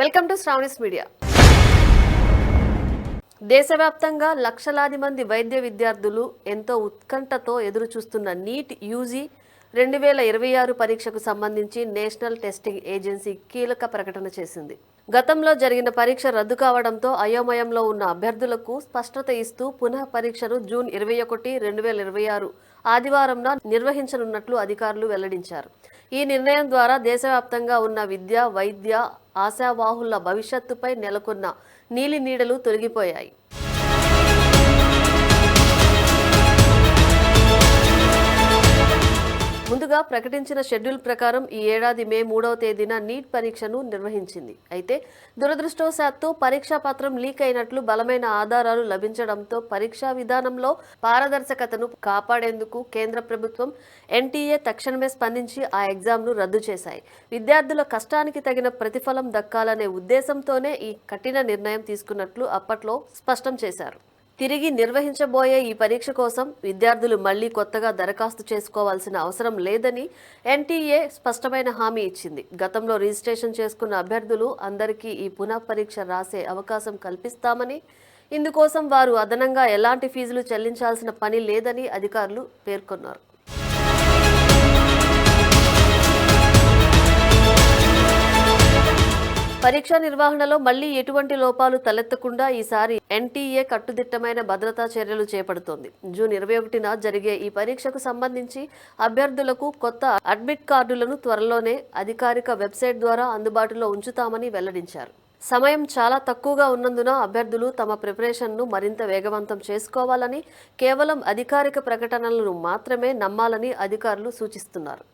Welcome to Sravani's media. దేశవ్యాప్తంగా లక్షలాది మంది వైద్య విద్యార్థులు ఎంతో ఉత్కంఠతో ఎదురు చూస్తున్న నీట్ యూజీ 2026 పరీక్షకు సంబంధించి నేషనల్ టెస్టింగ్ ఏజెన్సీ కీలక ప్రకటన చేసింది. గతంలో జరిగిన పరీక్ష రద్దు కావడంతో అయోమయంలో ఉన్న అభ్యర్థులకు స్పష్టత ఇస్తూ పునః పరీక్షను జూన్ 21, 2026 ఆదివారంన నిర్వహించనున్నట్లు అధికారులు వెల్లడించారు. ఈ నిర్ణయం ద్వారా దేశవ్యాప్తంగా ఉన్న విద్య, వైద్య ఆశావాహుల భవిష్యత్తుపై నెలకొన్న నీలి నీడలు తొలగిపోయాయి. ముందుగా ప్రకటించిన షెడ్యూల్ ప్రకారం ఈ ఏడాది మే 3వ తేదీన నీట్ పరీక్షను నిర్వహించింది. అయితే దురదృష్టవశాత్తు పరీక్షా పత్రం లీక్ అయినట్లు బలమైన ఆధారాలు లభించడంతో పరీక్షా విధానంలో పారదర్శకతను కాపాడేందుకు కేంద్ర ప్రభుత్వం ఎన్టీఏ తక్షణమే స్పందించి ఆ ఎగ్జామ్ను రద్దు చేశాయి. విద్యార్థుల కష్టానికి తగిన ప్రతిఫలం దక్కాలనే ఉద్దేశంతోనే ఈ కఠిన నిర్ణయం తీసుకున్నట్లు అప్పట్లో స్పష్టం చేశారు. తిరిగి నిర్వహించబోయే ఈ పరీక్ష కోసం విద్యార్థులు మళ్లీ కొత్తగా దరఖాస్తు చేసుకోవాల్సిన అవసరం లేదని ఎన్టీఏ స్పష్టమైన హామీ ఇచ్చింది. గతంలో రిజిస్ట్రేషన్ చేసుకున్న అభ్యర్థులు అందరికీ ఈ పునః పరీక్ష రాసే అవకాశం కల్పిస్తామని, ఇందుకోసం వారు అదనంగా ఎలాంటి ఫీజులు చెల్లించాల్సిన పని లేదని అధికారులు పేర్కొన్నారు. పరీక్షా నిర్వహణలో మళ్లీ ఎటువంటి లోపాలు తలెత్తకుండా ఈసారి ఎన్టీఏ కట్టుదిట్టమైన భద్రతా చర్యలు చేపడుతోంది. జూన్ 21న జరిగే ఈ పరీక్షకు సంబంధించి అభ్యర్థులకు కొత్త అడ్మిట్ కార్డులను త్వరలోనే అధికారిక వెబ్సైట్ ద్వారా అందుబాటులో ఉంచుతామని వెల్లడించారు. సమయం చాలా తక్కువగా ఉన్నందున అభ్యర్థులు తమ ప్రిపరేషన్ను మరింత వేగవంతం చేసుకోవాలని, కేవలం అధికారిక ప్రకటనలను మాత్రమే నమ్మాలని అధికారులు సూచిస్తున్నారు.